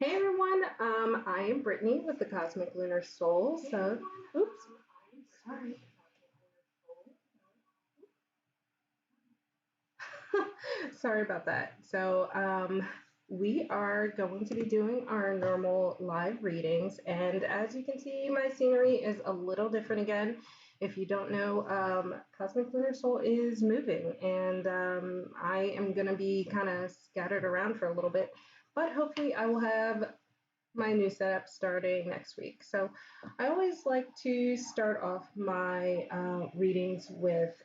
Hey everyone, I am Brittany with the Cosmic Lunar Soul. So, oops, sorry. Sorry about that. We are going to be doing our normal live readings, and as you can see, my scenery is a little different again. If you don't know, Cosmic Lunar Soul is moving, and I am going to be kind of scattered around for a little bit, but hopefully, I will have my new setup starting next week. So I always like to start off my readings with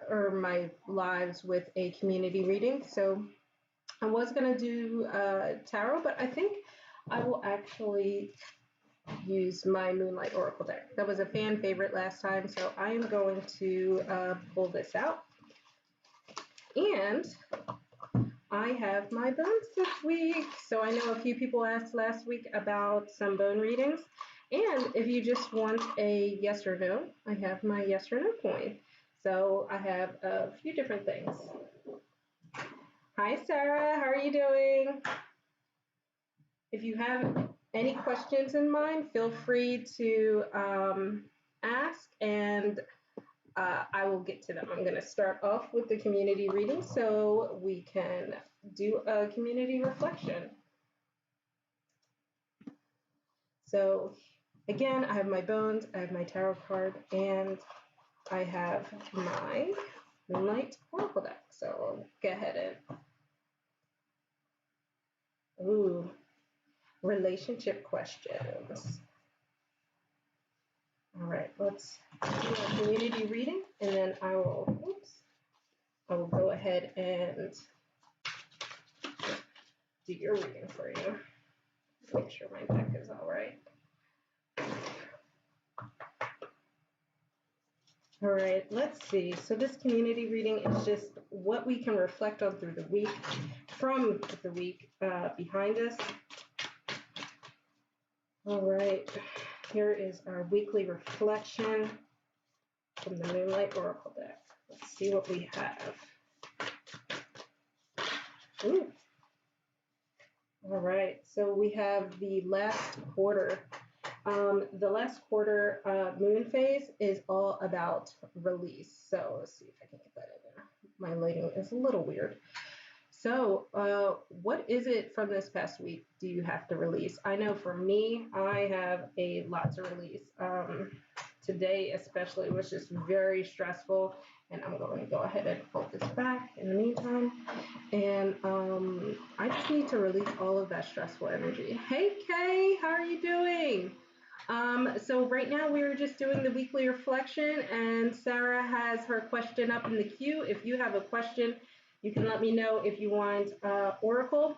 or my lives with a community reading. So I was going to do tarot, but I think I will actually use my Moonlight Oracle deck. That was a fan favorite last time, so I am going to pull this out. And I have my bones this week. So I know a few people asked last week about some bone readings. And if you just want a yes or no, I have my yes or no coin. So I have a few different things. Hi, Sarah. How are you doing? If you have any questions in mind, feel free to ask, and I will get to them. I'm going to start off with the community reading so we can do a community reflection. So again, I have my bones, I have my tarot card, and I have my Moonlight Oracle deck. So I'll go ahead and, relationship questions. All right, let's do a community reading, and then I will go ahead and do your reading for you. Make sure my deck is all right. All right, let's see. So this community reading is just what we can reflect on through the week, from the week behind us. All right, here is our weekly reflection from the Moonlight Oracle deck. Let's see what we have. Ooh. All right, so we have the last quarter. The last quarter moon phase is all about release. So let's see if I can get that in there. My lighting is a little weird. So what is it from this past week do you have to release? I know for me, I have a lot to release. Today especially was just very stressful, and I'm going to go ahead and hold this back in the meantime. And I just need to release all of that stressful energy. Hey Kay, how are you doing? So right now we're just doing the weekly reflection, and Sarah has her question up in the queue. If you have a question, you can let me know if you want Oracle,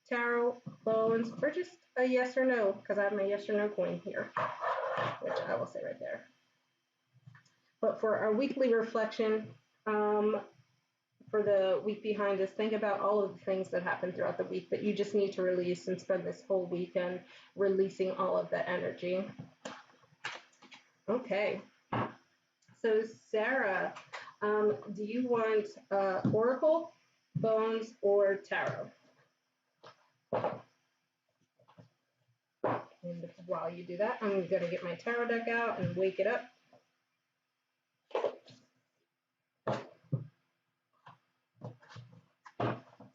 Tarot, Bones, or just a yes or no, because I have my yes or no coin here, which I will say right there. But for our weekly reflection, for the week behind us, think about all of the things that happened throughout the week that you just need to release, and spend this whole weekend releasing all of that energy. Okay. So Sarah, do you want Oracle, Bones, or Tarot? And while you do that, I'm going to get my tarot deck out and wake it up.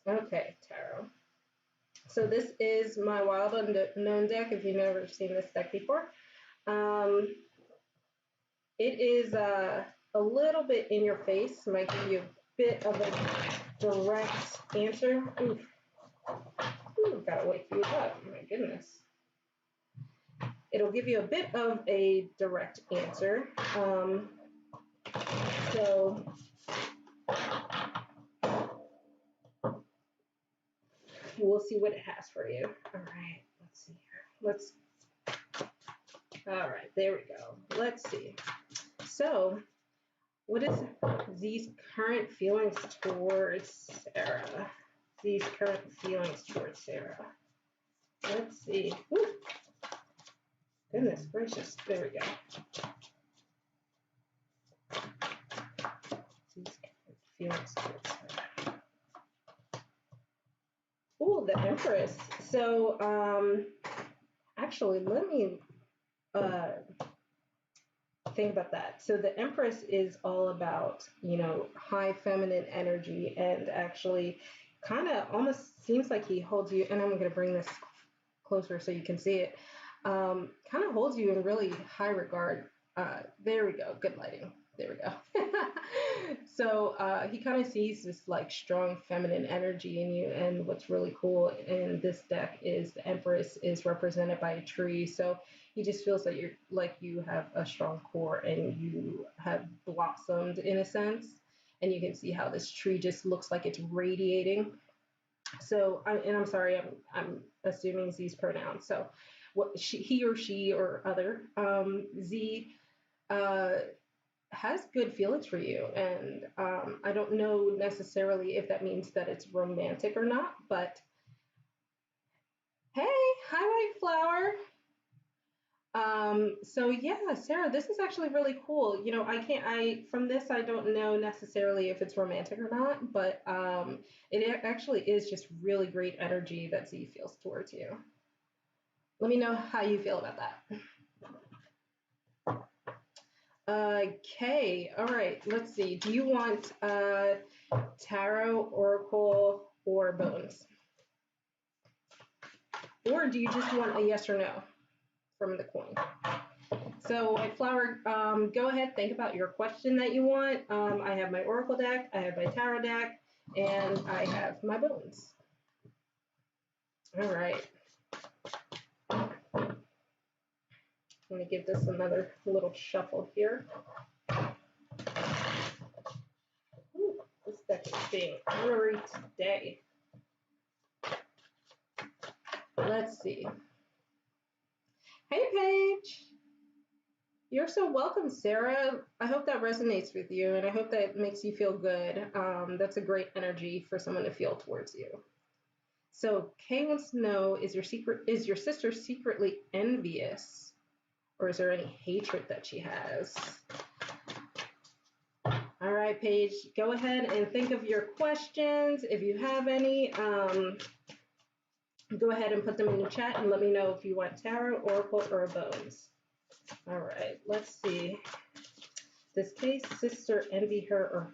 Okay, tarot. So this is my Wild Unknown deck, if you've never seen this deck before. It is a little bit in your face, might give you a bit of a direct answer. Oof. Ooh, gotta wake you up, oh my goodness. It'll give you a bit of a direct answer. So we'll see what it has for you. All right, let's see here. All right, there we go. Let's see. So what is these current feelings towards Sarah? These current feelings towards Sarah. Let's see. Woo. Goodness gracious. There we go. These current feelings towards Sarah. Ooh, the Empress. So, actually, let me uh, think about that. So the Empress is all about, you know, high feminine energy and actually kind of almost seems like he holds you, and I'm going to bring this closer so you can see it. Kind of holds you in really high regard. There we go. Good lighting. There we go. So he kind of sees this like strong feminine energy in you. And what's really cool in this deck is the Empress is represented by a tree. So he just feels that you're like you have a strong core and you have blossomed in a sense. And you can see how this tree just looks like it's radiating. So, and I'm sorry, I'm assuming Z's pronouns. So, what he or she or other Z uh, has good feelings for you, and I don't know necessarily if that means that it's romantic or not. But hey, hi, White Flower. So yeah, Sarah, this is actually really cool. You know, from this, I don't know necessarily if it's romantic or not, but it actually is just really great energy that Z feels towards you. Let me know how you feel about that. Okay, all right, let's see. Do you want tarot, oracle, or bones? Or do you just want a yes or no from the coin? So, White Flower, go ahead, think about your question that you want. I have my oracle deck, I have my tarot deck, and I have my bones. All right. I'm going to give this another little shuffle here. Ooh, this deck is being honorary today. Let's see. Hey, Paige. You're so welcome, Sarah. I hope that resonates with you, and I hope that makes you feel good. That's a great energy for someone to feel towards you. So Kay wants to know, is your sister secretly envious? Or is there any hatred that she has? All right, Paige, go ahead and think of your questions. If you have any, go ahead and put them in the chat and let me know if you want tarot, oracle, or bones. All right, let's see. Does Kay's sister envy her or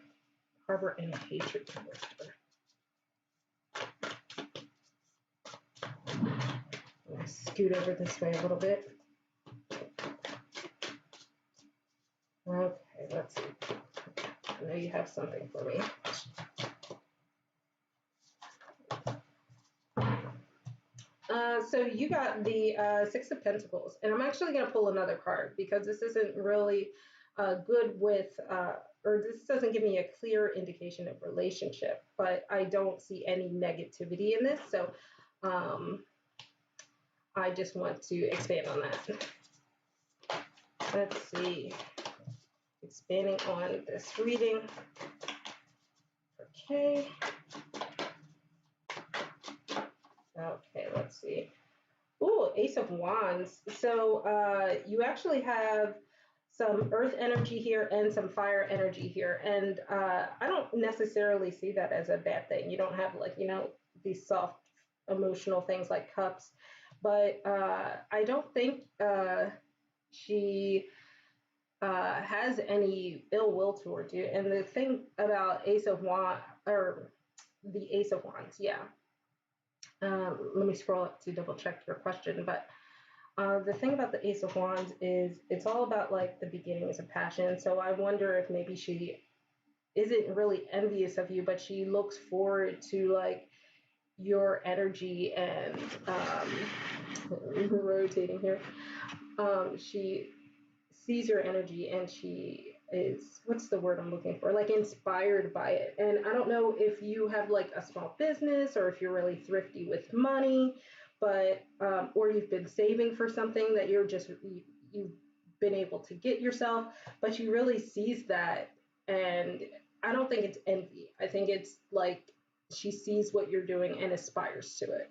harbor any hatred towards her? I'm going to scoot over this way a little bit. Okay, let's see. I know you have something for me. So you got the Six of Pentacles, and I'm actually going to pull another card because this isn't really good with, or this doesn't give me a clear indication of relationship, but I don't see any negativity in this, so I just want to expand on that. Let's see. Expanding on this reading. Okay. Okay, let's see. Ooh, Ace of Wands. So you actually have some earth energy here and some fire energy here. And I don't necessarily see that as a bad thing. You don't have like, you know, these soft emotional things like cups. But I don't think she has any ill will towards you. And the thing about Ace of Wands, or the Ace of Wands, yeah. Let me scroll up to double check your question. But the thing about the Ace of Wands is it's all about like the beginnings of passion. So I wonder if maybe she isn't really envious of you, but she looks forward to like your energy and rotating here. She sees your energy and she is, what's the word I'm looking for, like inspired by it. And I don't know if you have like a small business or if you're really thrifty with money, but or you've been saving for something that you've been able to get yourself, but she really sees that. And I don't think it's envy. I think it's like she sees what you're doing and aspires to it.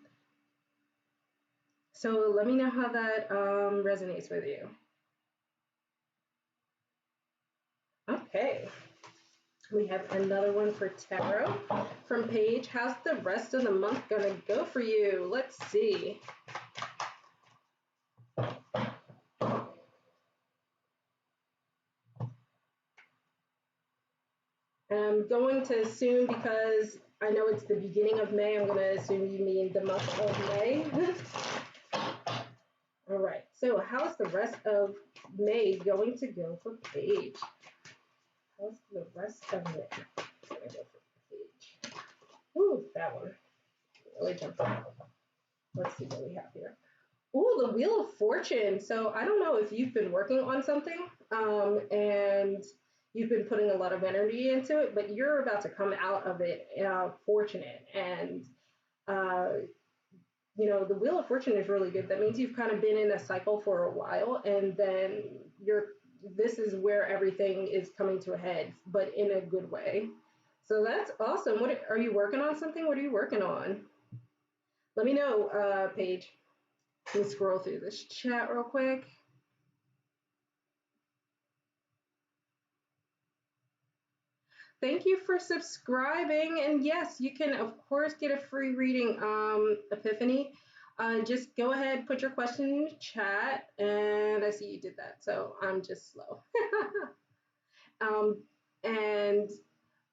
So let me know how that resonates with you. Okay. We have another one for tarot from Paige. How's the rest of the month gonna go for you? Let's see. I'm going to assume, because I know it's the beginning of May, I'm going to assume you mean the month of May. All right. So how's the rest of May going to go for Paige? How's the rest of May going to go for Paige? Ooh, that one really jumped out. Let's see what we have here. Ooh, the Wheel of Fortune. So I don't know if you've been working on something and you've been putting a lot of energy into it, but you're about to come out of it fortunate. And, you know, the Wheel of Fortune is really good. That means you've kind of been in a cycle for a while, and then this is where everything is coming to a head, but in a good way. So that's awesome. What are you working on something? What are you working on? Let me know, Paige. Let me scroll through this chat real quick. Thank you for subscribing. And yes, you can, of course, get a free reading, Epiphany. Just go ahead, put your question in the chat. And I see you did that, so I'm just slow. And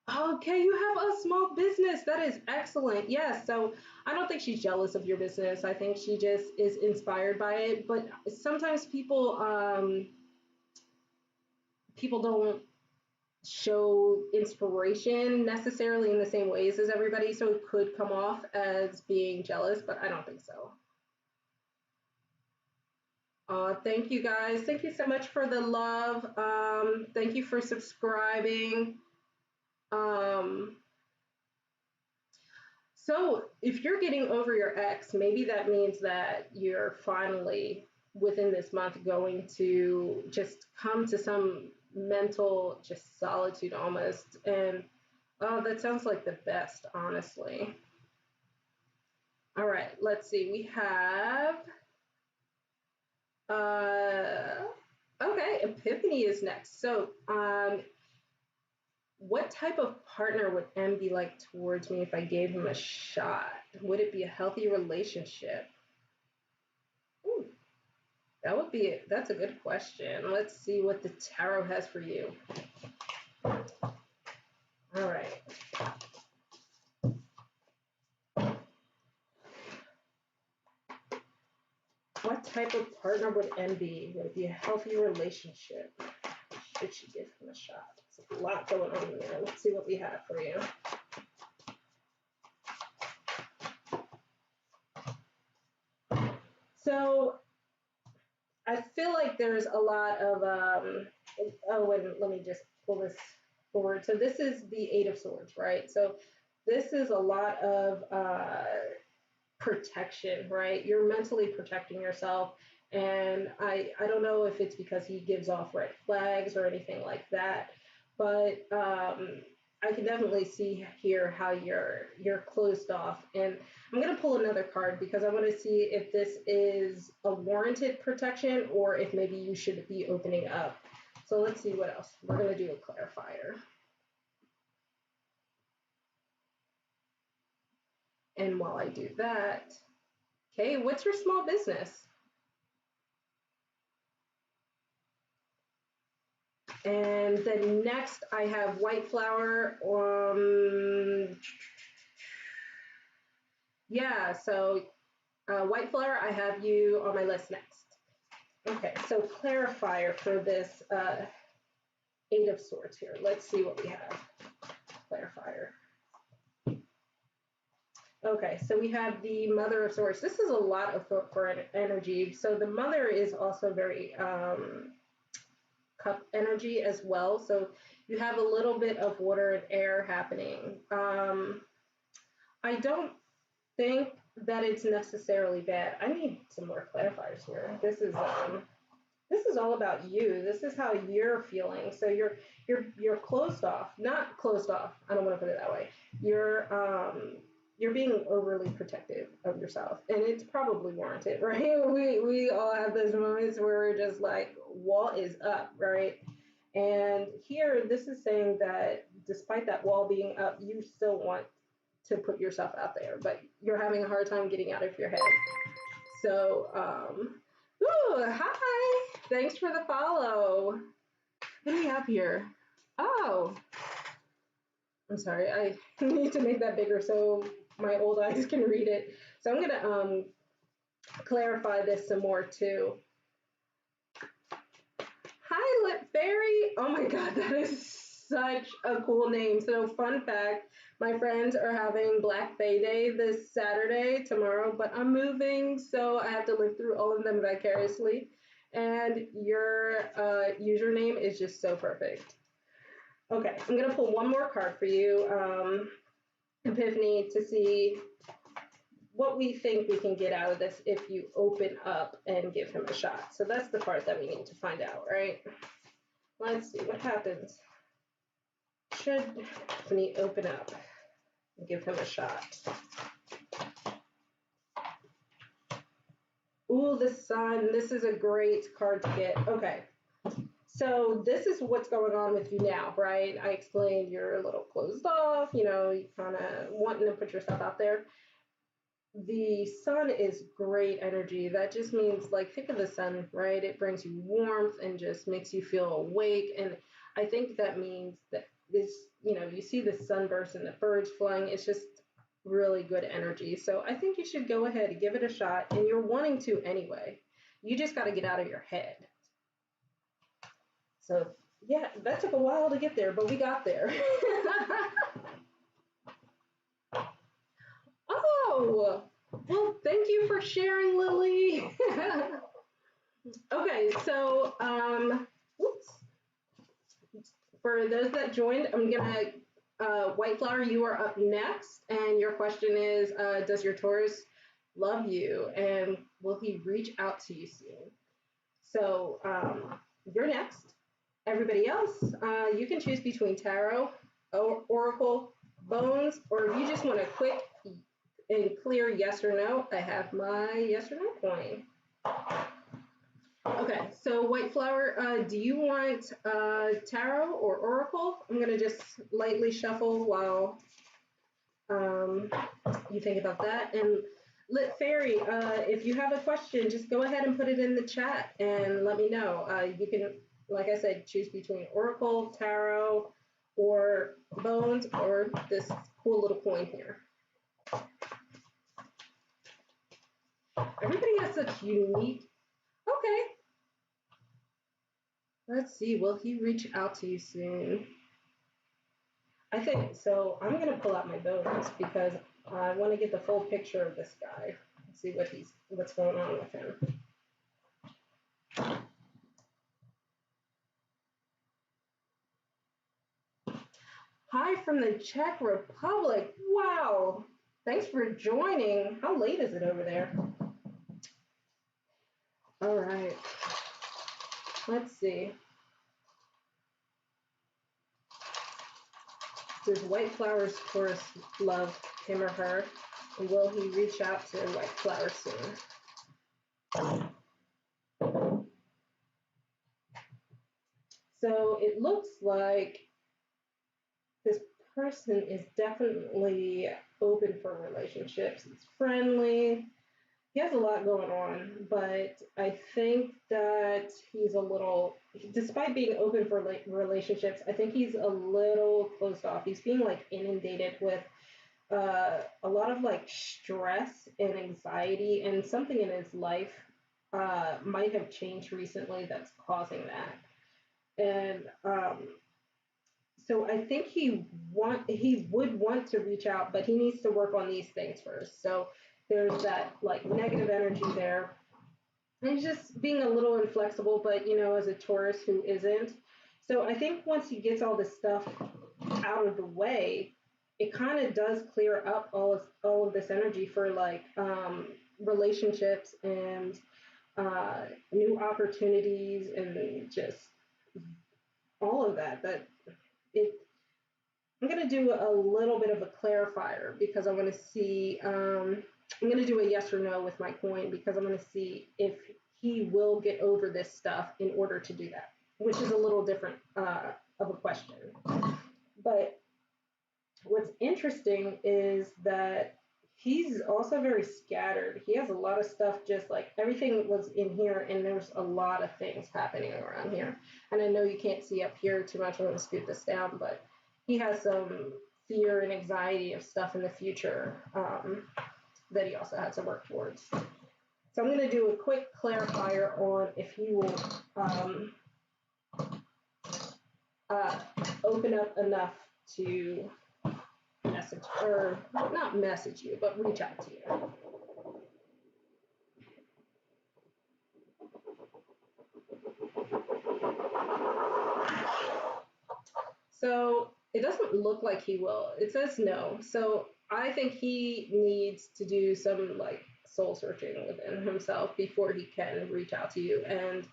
okay, you have a small business. That is excellent. Yes, so I don't think she's jealous of your business. I think she just is inspired by it. But sometimes people don't show inspiration necessarily in the same ways as everybody, so it could come off as being jealous, but I don't think so. Thank you guys. Thank you so much for the love. Thank you for subscribing. So if you're getting over your ex, maybe that means that you're finally within this month going to just come to some mental just solitude almost. And oh, that sounds like the best, honestly. All right, let's see. We have okay, Epiphany is next. So what type of partner would M be like towards me if I gave him a shot? Would it be a healthy relationship? Ooh, that's a good question. Let's see what the tarot has for you. All right. What type of partner would M be? Would it be a healthy relationship? Should she give him a shot? There's a lot going on there. Let's see what we have for you. So I feel like there's a lot of oh, and let me just pull this forward. So this is the Eight of Swords, right? So this is a lot of protection, right? You're mentally protecting yourself. And I don't know if it's because he gives off red flags or anything like that, but I can definitely see here how you're closed off. And I'm going to pull another card because I want to see if this is a warranted protection or if maybe you should be opening up. So let's see what else. We're going to do a clarifier. And while I do that, okay, what's your small business? And then next I have white flower. Yeah, so white flower, I have you on my list next. Okay, so clarifier for this Eight of Swords here. Let's see what we have. Clarifier. Okay, so we have the Mother of Swords. This is a lot of for energy. So the Mother is also very cup energy as well. So you have a little bit of water and air happening. I don't think that it's necessarily bad. I need some more clarifiers here. This is all about you. This is how you're feeling. So you're closed off. Not closed off. I don't want to put it that way. You're being overly protective of yourself, and it's probably warranted, right? We all have those moments where we're just like, wall is up, right? And here, this is saying that despite that wall being up, you still want to put yourself out there, but you're having a hard time getting out of your head. So, ooh, hi. Thanks for the follow. What do we have here? Oh, I'm sorry. I need to make that bigger so my old eyes can read it. So I'm gonna clarify this some more too. Hi, Lip Fairy. Oh my God, that is such a cool name. So fun fact, my friends are having Black Bay Day this Saturday, tomorrow, but I'm moving, so I have to live through all of them vicariously. And your username is just so perfect. Okay, I'm gonna pull one more card for you, Epiphany, to see what we think we can get out of this if you open up and give him a shot. So that's the part that we need to find out, right? Let's see what happens. Should Epiphany open up and give him a shot? Ooh, the Sun. This is a great card to get. Okay. So this is what's going on with you now, right? I explained you're a little closed off, you know, you kind of wanting to put yourself out there. The Sun is great energy. That just means, like, think of the sun, right? It brings you warmth and just makes you feel awake. And I think that means that this, you know, you see the sunburst and the birds flying. It's just really good energy. So I think you should go ahead and give it a shot. And you're wanting to anyway. You just got to get out of your head. So yeah, that took a while to get there, but we got there. Oh, well, thank you for sharing, Lily. Okay, so whoops. For those that joined, I'm gonna White Flower, you are up next, and your question is, does your Taurus love you, and will he reach out to you soon? So you're next. Everybody else, you can choose between tarot, oracle, bones, or if you just want a quick and clear yes or no, I have my yes or no coin. Okay, so White Flower, do you want tarot or oracle? I'm going to just lightly shuffle while you think about that. And Lit Fairy, if you have a question, just go ahead and put it in the chat and let me know. You can, like I said, choose between oracle, tarot, or bones, or this cool little coin here. Everybody has such unique. Okay. Let's see. Will he reach out to you soon? I think so. I'm gonna pull out my bones because I want to get the full picture of this guy. See what's going on with him. Hi from the Czech Republic. Wow. Thanks for joining. How late is it over there? All right. Let's see. Does White Flower's Taurus love him or her? And will he reach out to White Flower soon? So it looks like this person is definitely open for relationships. He's friendly. He has a lot going on, but I think that he's a little, despite being open for relationships, I think he's a little closed off. He's being like inundated with a lot of like stress and anxiety, and something in his life might have changed recently that's causing that. And so I think he would want to reach out, but he needs to work on these things first. So there's that like negative energy there. And he's just being a little inflexible, but you know, as a Taurus who isn't. So I think once he gets all this stuff out of the way, it kind of does clear up all of this energy for like relationships and new opportunities and just all of that. I'm going to do a little bit of a clarifier because I want to see, I'm going to do a yes or no with my coin because I'm going to see if he will get over this stuff in order to do that, which is a little different of a question. But what's interesting is that he's also very scattered. He has a lot of stuff, just like everything was in here, and there's a lot of things happening around here. And I know you can't see up here too much. I'm going to scoot this down, but he has some fear and anxiety of stuff in the future that he also has to work towards. So I'm going to do a quick clarifier on if he will open up enough to message, or not message you, but reach out to you. So it doesn't look like he will. It says no. So I think he needs to do some like soul searching within himself before he can reach out to you. And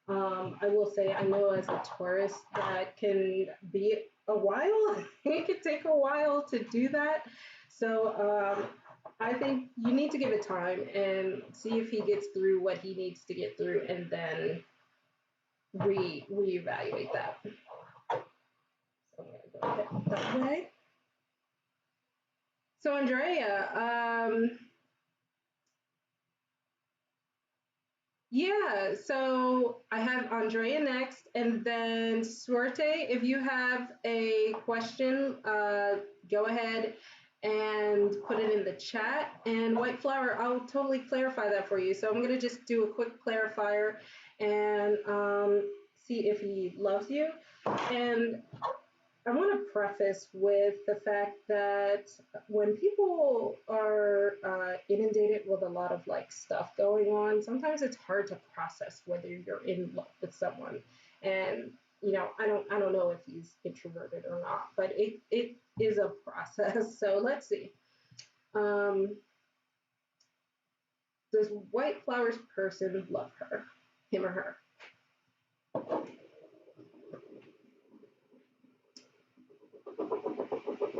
I will say, I know as a Taurus, that can be a while. It could take a while to do that. So I think you need to give it time and see if he gets through what he needs to get through, and then reevaluate that. So I'm going to go ahead that way. So Andrea, yeah, so I have Andrea next, and then Suerte, if you have a question, go ahead and put it in the chat. And White Flower, I'll totally clarify that for you. So I'm going to just do a quick clarifier and see if he loves you. And I want to preface with the fact that when people are inundated with a lot of like stuff going on, sometimes it's hard to process whether you're in love with someone. And you know, I don't know if he's introverted or not, but it is a process. So let's see. Does White Flower's person love her, him or her?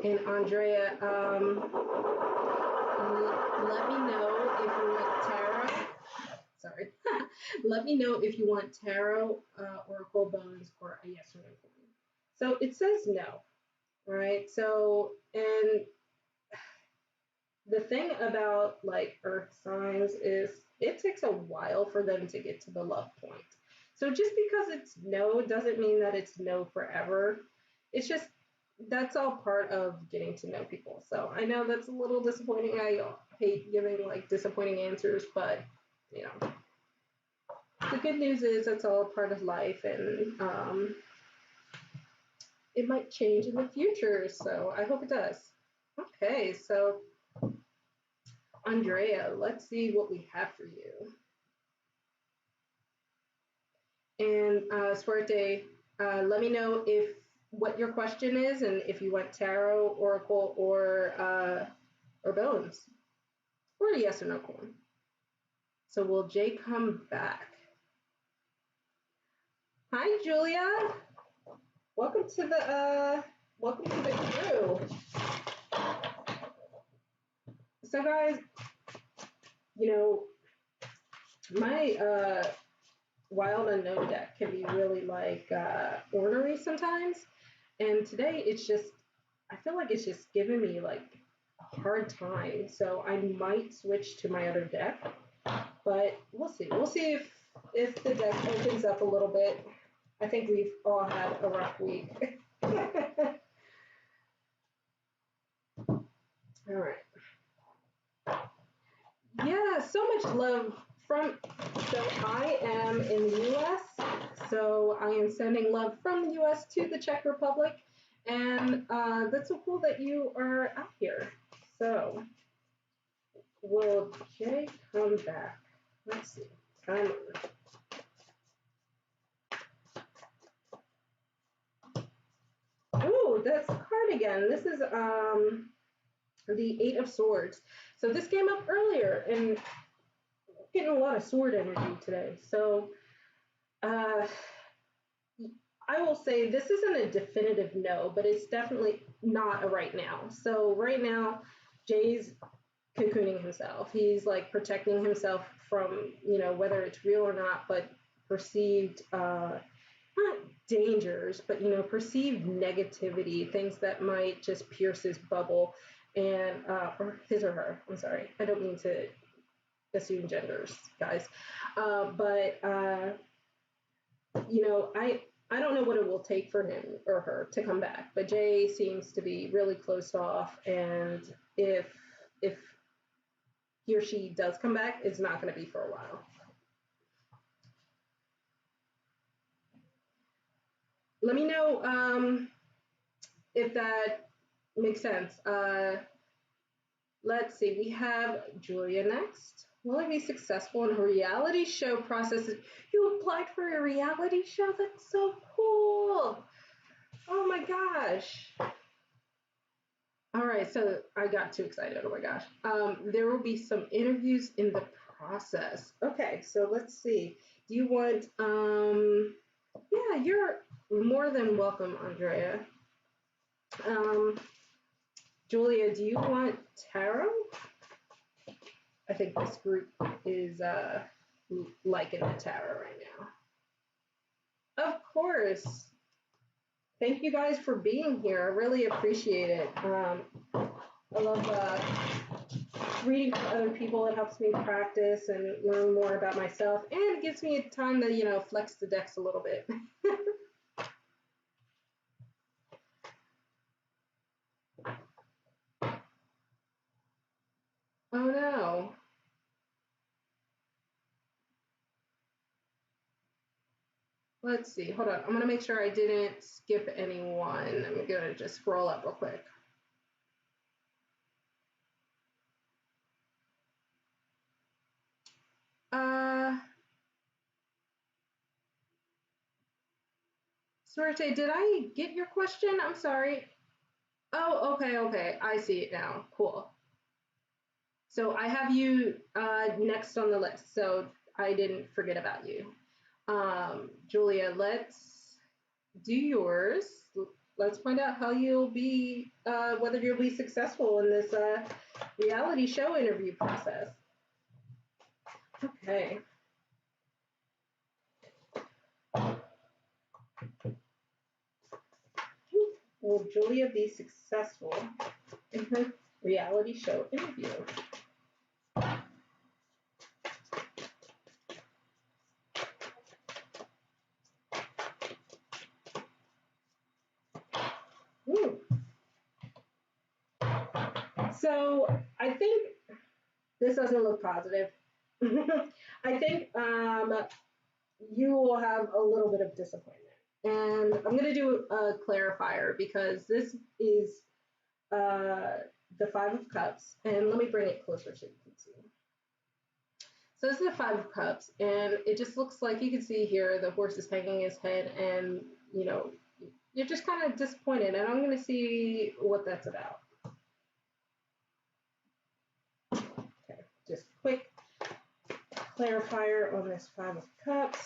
And Andrea, let me know if you want tarot. Sorry. Let me know if you want tarot, oracle bones, or a yes or no. So it says no, right? So, and the thing about like earth signs is it takes a while for them to get to the love point. So just because it's no doesn't mean that it's no forever. It's just that's all part of getting to know people. So I know that's a little disappointing. I hate giving like disappointing answers, but you know, the good news is it's all part of life, and it might change in the future. So I hope it does. Okay, so Andrea, let's see what we have for you. And Suerte, let me know if what your question is, and if you want tarot, oracle, or bones, or a yes or no coin. So will Jay come back? Hi, Julia. Welcome to the crew. So guys, you know, my wild unknown deck can be really like ornery sometimes, and today it's just, I feel like it's just giving me like a hard time. So I might switch to my other deck, but we'll see. We'll see if the deck opens up a little bit. I think we've all had a rough week. All right. Yeah, so much love from, so I am in the US, so I am sending love from the US to the Czech Republic, and that's so cool that you are out here. So, will Jay come back? Let's see. Timer. Ooh, that's a card again. This is the Eight of Swords. So this came up earlier, and getting a lot of sword energy today. So I will say this isn't a definitive no, but it's definitely not a right now. So right now, Jay's cocooning himself. He's like protecting himself from, you know, whether it's real or not, but perceived not dangers, but perceived negativity, things that might just pierce his bubble, and or his or her. I'm sorry, I don't mean to assume genders, guys, but I don't know what it will take for him or her to come back, but Jay seems to be really closed off, and if he or she does come back, it's not going to be for a while. Let me know if that makes sense. Let's see, we have Julia next. Will I be successful in a reality show process? You applied for a reality show? That's so cool. Oh my gosh. All right, so I got too excited. Oh my gosh. There will be some interviews in the process. Okay, so let's see. Do you want, yeah, you're more than welcome, Andrea. Julia, do you want tarot? I think this group is liking the tarot right now. Of course. Thank you guys for being here. I really appreciate it. I love reading from other people. It helps me practice and learn more about myself, and it gives me time to, flex the decks a little bit. Oh no. Let's see. Hold on. I'm going to make sure I didn't skip anyone. I'm going to just scroll up real quick. Suerte, did I get your question? I'm sorry. Oh, okay. I see it now. Cool. So I have you next on the list, so I didn't forget about you. Julia, let's do yours. Let's find out how you'll be, whether you'll be successful in this reality show interview process. Okay. Will Julia be successful in her reality show interview? Ooh. So I think this doesn't look positive. I think you will have a little bit of disappointment. And I'm going to do a clarifier because this is the Five of Cups. And let me bring it closer so you can see. So this is the Five of Cups. And it just looks like you can see here the horse is hanging his head. And, you're just kind of disappointed. And I'm going to see what that's about. Okay, just quick clarifier on this Five of Cups.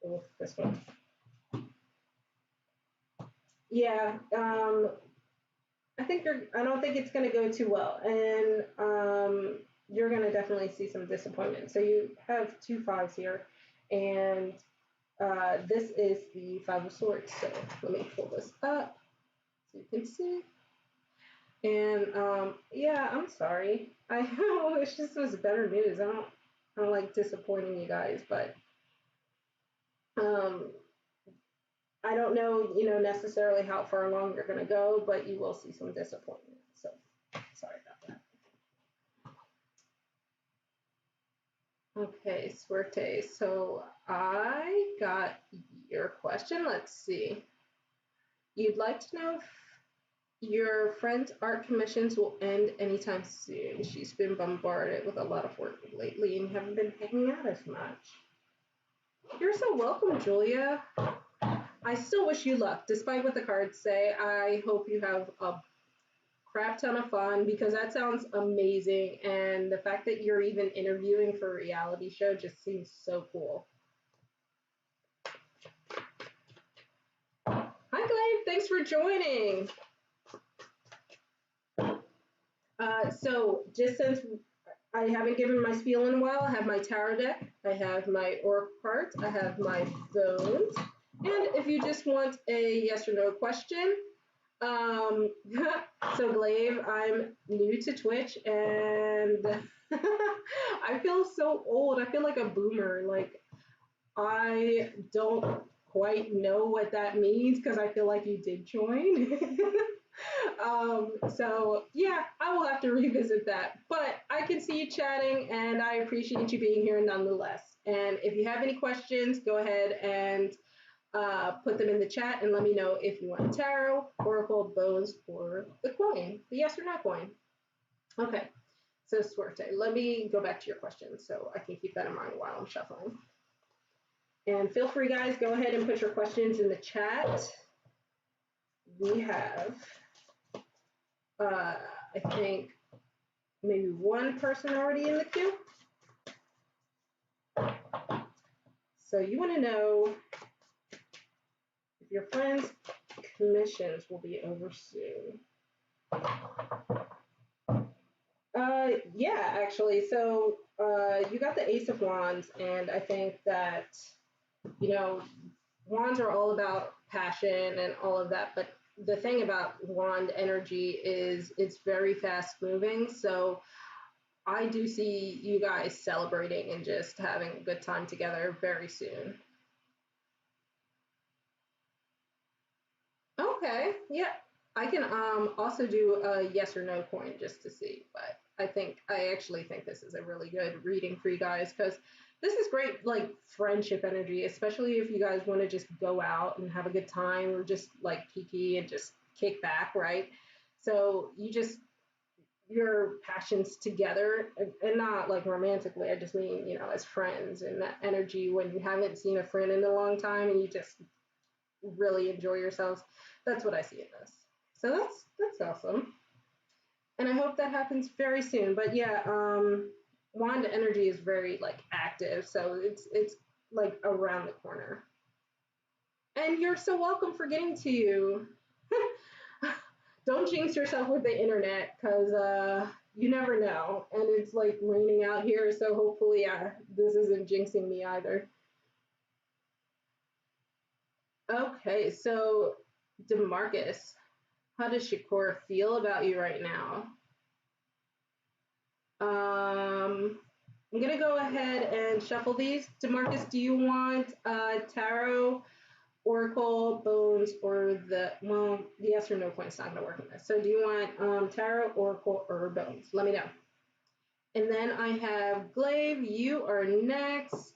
Oh, this one. Yeah, I don't think it's going to go too well, and you're going to definitely see some disappointment. So you have two fives here, and this is the Five of Swords. So let me pull this up so you can see. And yeah, I'm sorry. I wish this was better news. I don't like disappointing you guys, but I don't know, necessarily how far along you're going to go, but you will see some disappointment. So sorry about that. Okay, Suerte. So I got your question. Let's see. You'd like to know if your friend's art commissions will end anytime soon. She's been bombarded with a lot of work lately and haven't been hanging out as much. You're so welcome, Julia. I still wish you luck. Despite what the cards say, I hope you have a crap ton of fun because that sounds amazing. And the fact that you're even interviewing for a reality show just seems so cool. Hi, Glenn. Thanks for joining. So just since I haven't given my spiel in a while. I have my tarot deck, I have my oracle cards, I have my phones, and if you just want a yes or no question, um, so Glaive, I'm new to Twitch and I feel so old. I feel like a boomer. Like I don't quite know what that means because I feel like you did join. So yeah, I will have to revisit that. But I can see you chatting and I appreciate you being here nonetheless. And if you have any questions, go ahead and put them in the chat and let me know if you want tarot, oracle, bones, or the coin, the yes or no coin. Okay, so Suerte, let me go back to your question so I can keep that in mind while I'm shuffling. And feel free, guys, go ahead and put your questions in the chat. We have, I think, maybe one person already in the queue. So you want to know if your friends' commissions will be over soon. Yeah, actually. So you got the Ace of Wands, and I think that, you know, wands are all about passion and all of that, but the thing about wand energy is it's very fast moving. So I do see you guys celebrating and just having a good time together very soon. Okay, yeah. I can also do a yes or no coin just to see, but I actually think this is a really good reading for you guys because this is great like friendship energy, especially if you guys want to just go out and have a good time or just like kiki and just kick back, right? So your passions together and not like romantically. I just mean, you know, as friends and that energy when you haven't seen a friend in a long time and you just really enjoy yourselves. That's what I see in this. So that's awesome. And I hope that happens very soon. But yeah, wand energy is very like active, so it's like around the corner. And you're so welcome for getting to you. Don't jinx yourself with the internet because you never know. And it's like raining out here, so hopefully this isn't jinxing me either. Okay, so DeMarcus, how does Shakur feel about you right now? I'm gonna go ahead and shuffle these. DeMarcus, do you want tarot, oracle, bones, or the yes or no coin's not gonna work in this. So do you want tarot, oracle, or bones? Let me know. And then I have Glaive. You are next.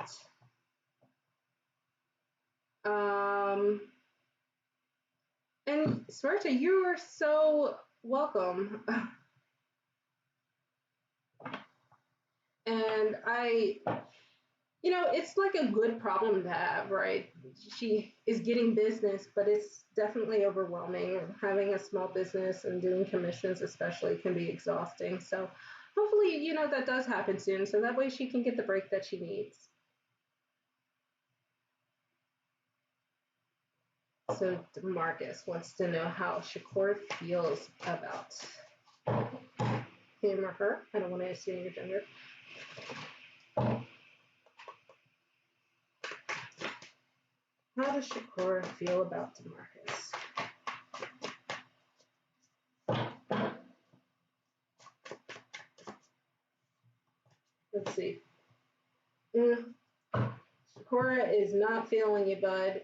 And Smarta, you are so welcome. And it's like a good problem to have, right? She is getting business, but it's definitely overwhelming. Having a small business and doing commissions, especially, can be exhausting. So hopefully, that does happen soon. So that way she can get the break that she needs. So Marcus wants to know how Shakur feels about him or her. I don't want to assume your gender. How does Shakur feel about DeMarcus? Let's see. Shakura is not feeling you, bud.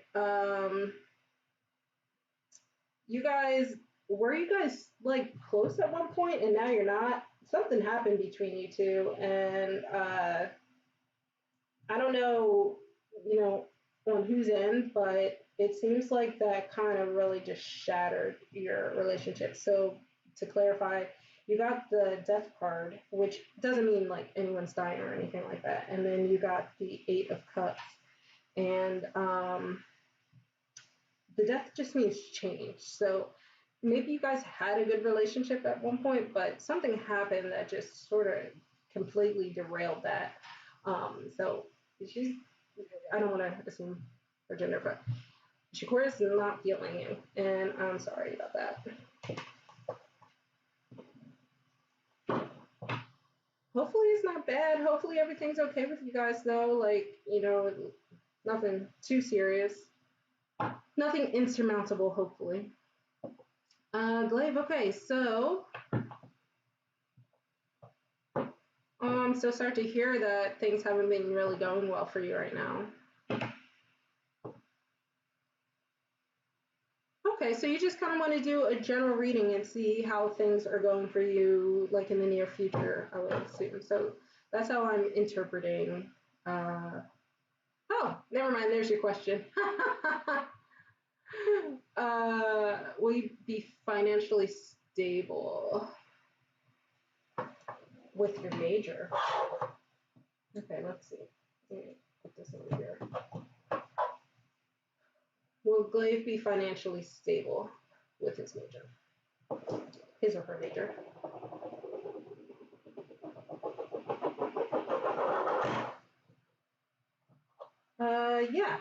Were you guys like close at one point and now you're not? Something happened between you two, and I don't know, on whose end, but it seems like that kind of really just shattered your relationship. So to clarify, you got the death card, which doesn't mean like anyone's dying or anything like that. And then you got the Eight of Cups. And the death just means change. So maybe you guys had a good relationship at one point, but something happened that just sort of completely derailed that. So I don't want to assume her gender, but Shakur is not feeling you, and I'm sorry about that. Hopefully it's not bad. Hopefully everything's okay with you guys though. Like, you know, nothing too serious. Nothing insurmountable, hopefully. Glaive, okay, so I'm so sorry to hear that things haven't been really going well for you right now. Okay, so you just kind of want to do a general reading and see how things are going for you, like in the near future, I would assume. So that's how I'm interpreting. Oh, never mind. There's your question. Will you be financially stable with your major? Okay, let's see. Let me put this over here. Will Glaive be financially stable with his major? His or her major. Yeah.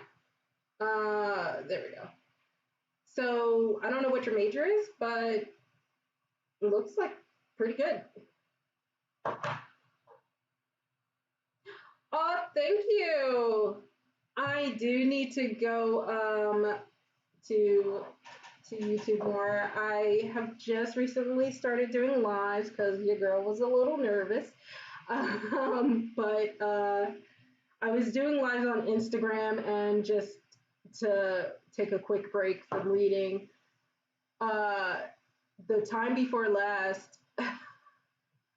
There we go. So I don't know what your major is, but it looks like pretty good. Oh, thank you. I do need to go to YouTube more. I have just recently started doing lives because your girl was a little nervous. But I was doing lives on Instagram and just to take a quick break from reading. The time before last,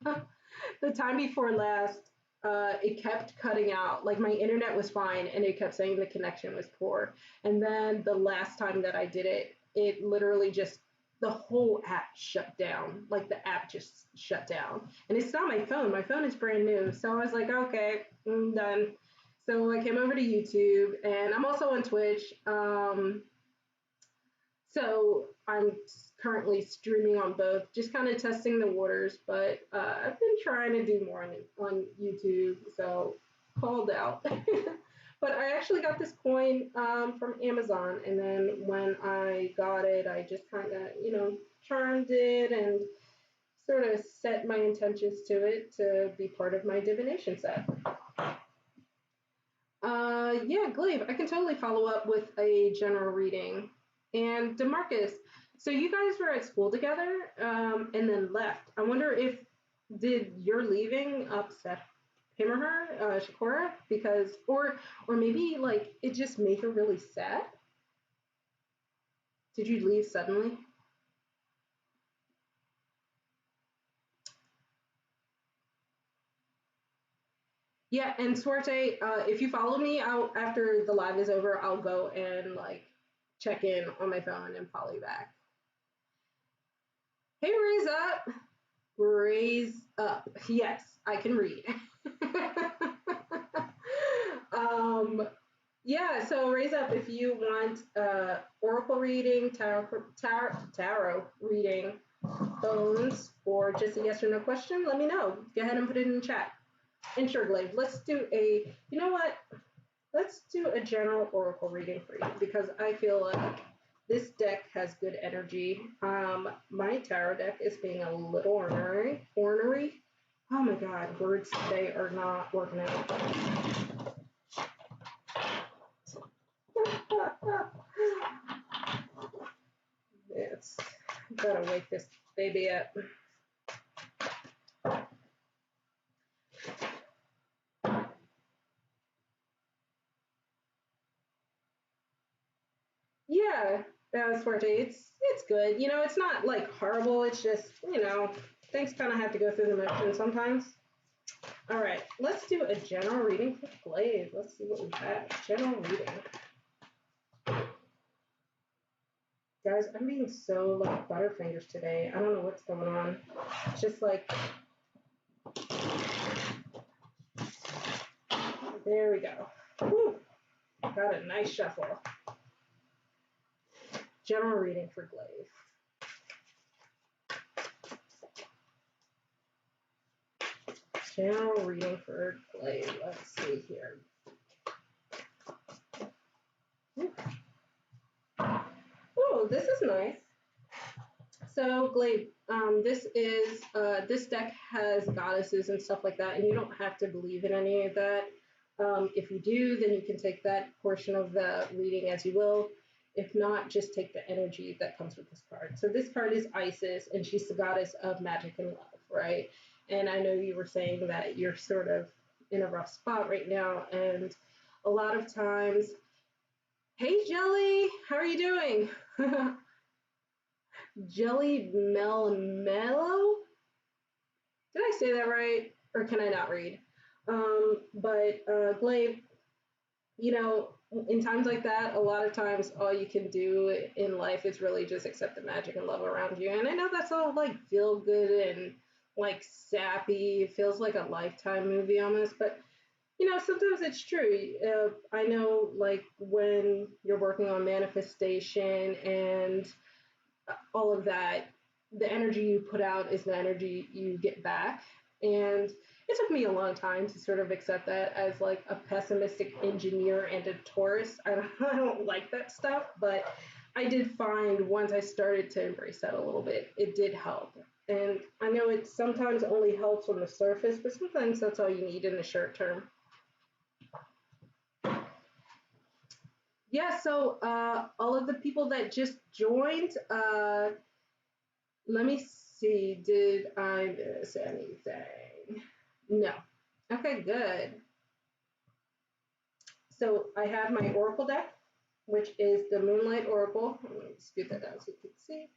the time before last, it kept cutting out. Like my internet was fine, and it kept saying the connection was poor. And then the last time that I did it, it literally just the whole app shut down. Like the app just shut down. And it's not my phone. My phone is brand new. So I was like, okay, I'm done. So I came over to YouTube, and I'm also on Twitch. So I'm currently streaming on both, just kind of testing the waters. But I've been trying to do more on YouTube, so called out. But I actually got this coin from Amazon, and then when I got it, I just kind of, charmed it and sort of set my intentions to it to be part of my divination set. Yeah, Glaive, I can totally follow up with a general reading. And DeMarcus, so you guys were at school together and then left. I wonder if did your leaving upset him or her, Shakura? Because or maybe like it just made her really sad. Did you leave suddenly? Yeah, and Suerte, if you follow me, I'll after the live is over, I'll go and like check in on my phone and follow you back. Hey, raise up, raise up. Yes, I can read. Yeah, so raise up if you want oracle reading, tarot reading, bones, or just a yes or no question. Let me know. Go ahead and put it in the chat. And sure, Glaive, let's do a. You know what? Let's do a general oracle reading for you because I feel like this deck has good energy. My tarot deck is being a little ornery. Oh my god, words today are not working out. It's gotta wake this baby up. Yeah, Suerte, it's good. It's not like horrible. It's just things kind of have to go through the motions sometimes. All right, let's do a general reading for Glaive. Let's see what we have. General reading. Guys, I'm being so like butterfingers today. I don't know what's going on. It's just like there we go. Whew. Got a nice shuffle. General reading for Glaive. General reading for Glaive. Let's see here. Oh, this is nice. So Glade, this deck has goddesses and stuff like that, and you don't have to believe in any of that. If you do, then you can take that portion of the reading as you will. If not, just take the energy that comes with this card. So this card is Isis, and she's the goddess of magic and love, right? And I know you were saying that you're sort of in a rough spot right now, and a lot of times, hey Jelly, how are you doing? Jelly Mellow? Did I say that right? Or can I not read? Glaive, you know, in times like that, a lot of times all you can do in life is really just accept the magic and love around you. And I know that's all like feel good and like sappy. It feels like a Lifetime movie almost, but you know, sometimes it's true. I know like when you're working on manifestation and all of that, the energy you put out is the energy you get back. And it took me a long time to sort of accept that as like a pessimistic engineer and a Taurus. I don't like that stuff, but I did find once I started to embrace that a little bit, it did help. And I know it sometimes only helps on the surface, but sometimes that's all you need in the short term. Yeah, so all of the people that just joined, let me see, did I miss anything? No. Okay, good. So I have my Oracle deck, which is the Moonlight Oracle. Let me scoot that down so you can see.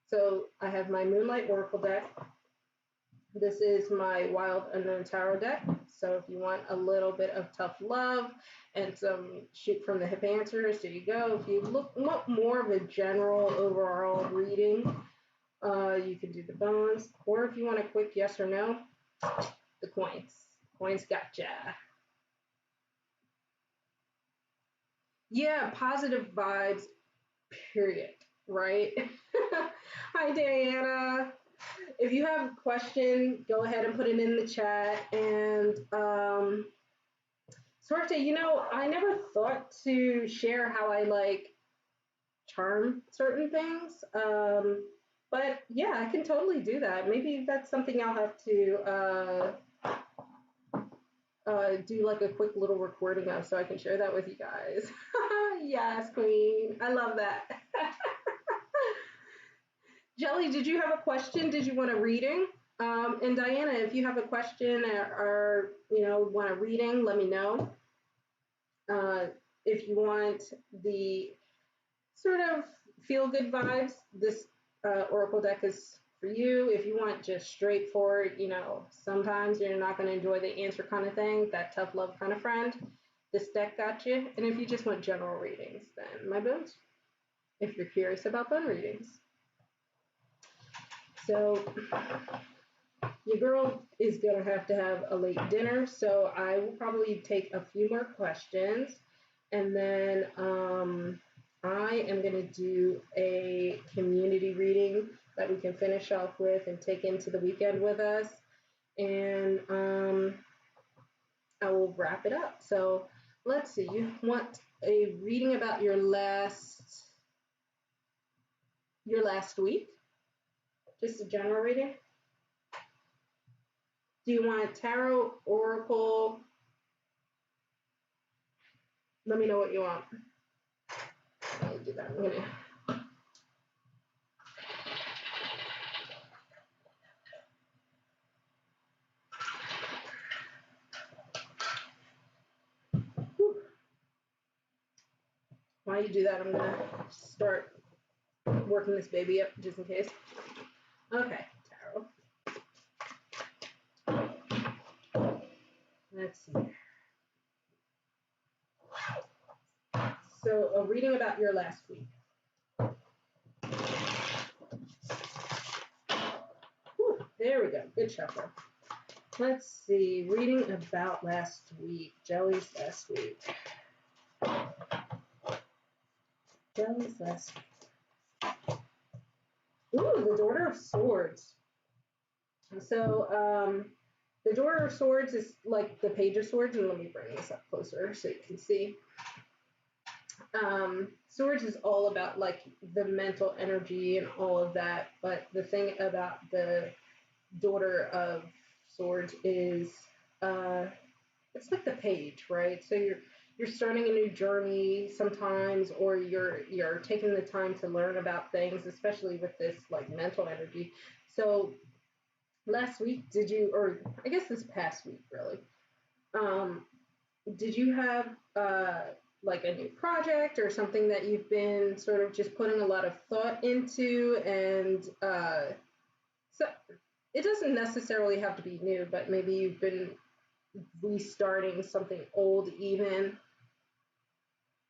So I have my Moonlight Oracle deck. This is my Wild Unknown Tarot deck. So if you want a little bit of tough love and some shoot from the hip answers, there you go. If you want more of a general overall reading, you can do the bones. Or if you want a quick yes or no, the coins. Coins gotcha. Yeah, positive vibes, period, right? Hi, Diana. If you have a question, go ahead and put it in the chat. And Sorte, you know, I never thought to share how I like charm certain things. But yeah, I can totally do that. Maybe that's something I'll have to do like a quick little recording of so I can share that with you guys. Yes, Queen. I love that. Jelly, did you have a question? Did you want a reading? And Diana, if you have a question or you know want a reading, let me know. If you want the sort of feel good vibes, this Oracle deck is for you. If you want just straightforward, you know, sometimes you're not going to enjoy the answer kind of thing, that tough love kind of friend, this deck got you. And if you just want general readings, then my bones. If you're curious about bone readings. So your girl is going to have a late dinner, so I will probably take a few more questions, and then I am going to do a community reading that we can finish off with and take into the weekend with us, and I will wrap it up. So let's see, you want a reading about your last week? Just a general reading? Do you want tarot, oracle? Let me know what you want. Let me do that. I'm gonna. While you do that, I'm gonna start working this baby up just in case. Okay, tarot. Let's see. So a reading about your last week. Whew, there we go. Good shuffle. Let's see. Reading about last week. Jelly's last week. Jelly's last week. Ooh, the Daughter of Swords. So, the Daughter of Swords is like the Page of Swords, and let me bring this up closer so you can see. Swords is all about like the mental energy and all of that, but the thing about the daughter of Swords is uh, it's like the page, right? So you're starting a new journey sometimes, or you're taking the time to learn about things, especially with this like mental energy. So last week, did you, or I guess this past week, really, um, did you have like a new project or something that you've been sort of just putting a lot of thought into, and so it doesn't necessarily have to be new, but maybe you've been restarting something old even.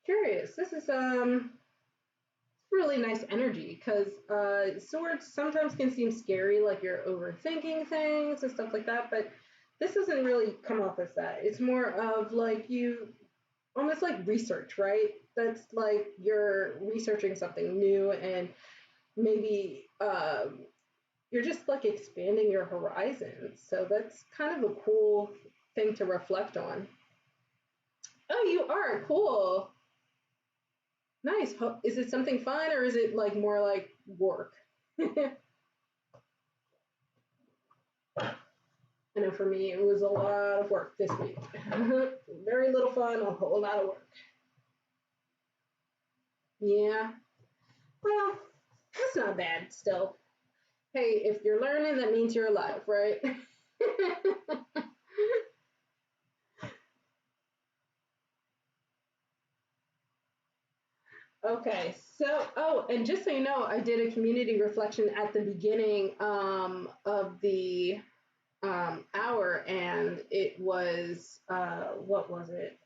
Curious. This is really nice energy because swords sometimes can seem scary, like you're overthinking things and stuff like that, but this doesn't really come off as that. It's more of like you almost like research, right? That's like you're researching something new, and maybe you're just like expanding your horizons. So that's kind of a cool thing to reflect on. Oh, you are cool. Nice. Is it something fun or is it like more like work? I know for me it was a lot of work this week. Very little fun, a whole lot of work. Yeah. Well, that's not bad still. Hey, if you're learning, that means you're alive, right? Okay, so, oh, and just so you know, I did a community reflection at the beginning of the hour, and it was, what was it?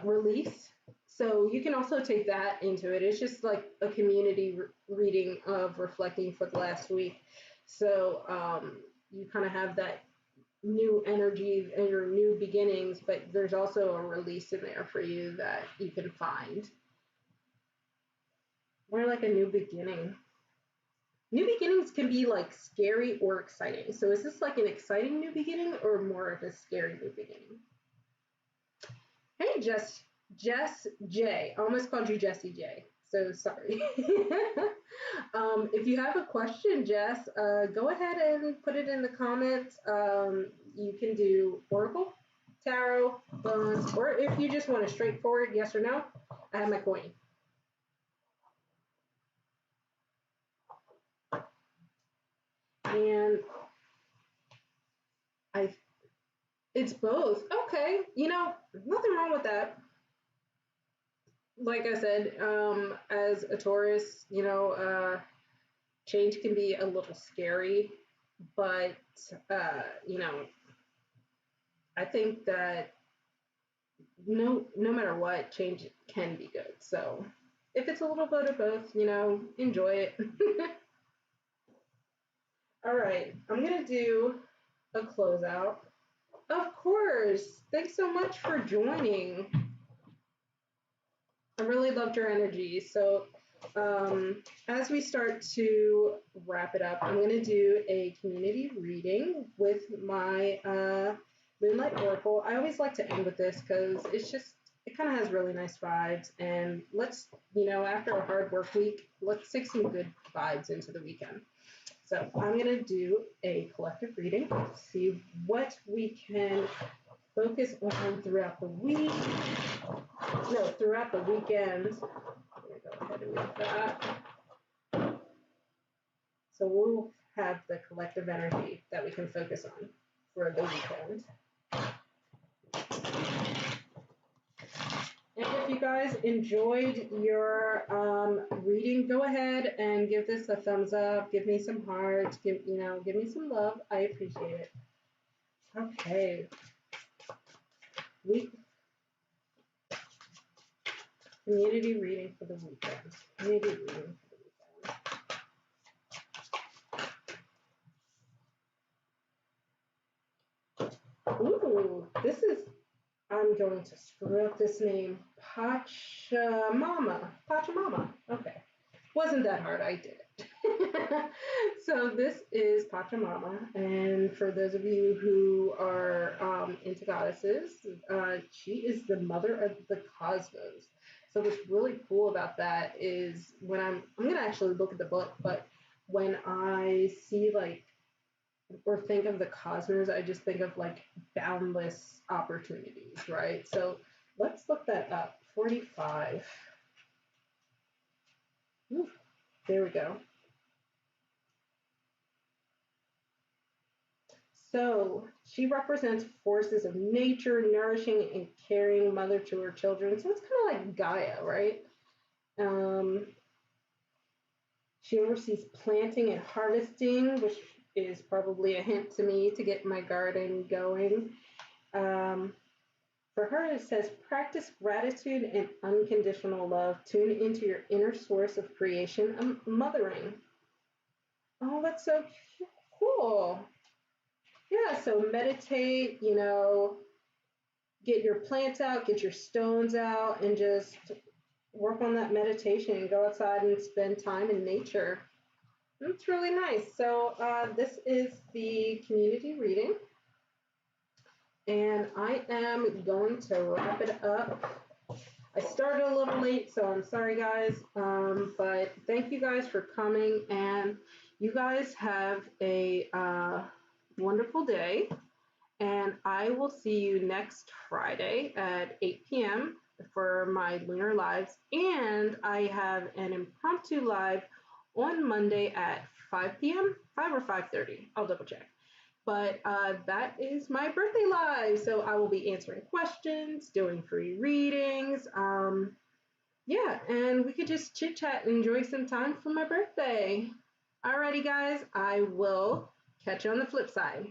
Release. So you can also take that into it. It's just like a community reading of reflecting for the last week. So you kind of have that new energy and your new beginnings, but there's also a release in there for you that you can find. More like a new beginning. New beginnings can be like scary or exciting. So is this like an exciting new beginning or more of a scary new beginning? Hey, Jess J. I almost called you Jessie J. So sorry. If you have a question, Jess, go ahead and put it in the comments. You can do Oracle, Tarot, Bones, or if you just want a straightforward yes or no, I have my coin. And it's both. Okay, nothing wrong with that. Like I said, as a Taurus, change can be a little scary, but I think that no matter what, change can be good. So if it's a little bit of both, enjoy it. All right, I'm gonna do a closeout. Of course. Thanks so much for joining. I really loved your energy. So as we start to wrap it up, I'm going to do a community reading with my Moonlight Oracle. I always like to end with this because it kind of has really nice vibes. And let's, after a hard work week, let's take some good vibes into the weekend. So I'm going to do a collective reading, see what we can focus on throughout the week. No, throughout the weekend. I'm going to go ahead and make that. So we'll have the collective energy that we can focus on for the weekend. And if you guys enjoyed your reading, go ahead and give this a thumbs up. Give me some hearts. Give me some love. I appreciate it. Okay. Community reading for the weekend. Community reading for the weekend. Ooh, this is, I'm going to screw up this name. Pachamama. Pachamama. Okay. Wasn't that hard. I did it. So this is Pachamama. And for those of you who are into goddesses, she is the mother of the cosmos. So what's really cool about that is when I'm gonna actually look at the book, but when I see like or think of the cosmos, I just think of like boundless opportunities, right? So let's look that up. 45. Ooh, there we go. So she represents forces of nature, nourishing and caring mother to her children. So it's kind of like Gaia, right? Um, she oversees planting and harvesting, which is probably a hint to me to get my garden going. Um, for her, it says practice gratitude and unconditional love. Tune into your inner source of creation and mothering. Oh, that's so cool. Yeah, so meditate, get your plants out, get your stones out, and just work on that meditation and go outside and spend time in nature. It's really nice. So, this is the community reading, and I am going to wrap it up. I started a little late, so I'm sorry, guys. But thank you guys for coming, and you guys have a wonderful day. And I will see you next Friday at 8 p.m. for my lunar lives. And I have an impromptu live on Monday at 5 p.m., 5 or 5:30. I'll double check. But that is my birthday live. So I will be answering questions, doing free readings. Yeah, and we could just chit chat and enjoy some time for my birthday. Alrighty, guys, I will catch you on the flip side.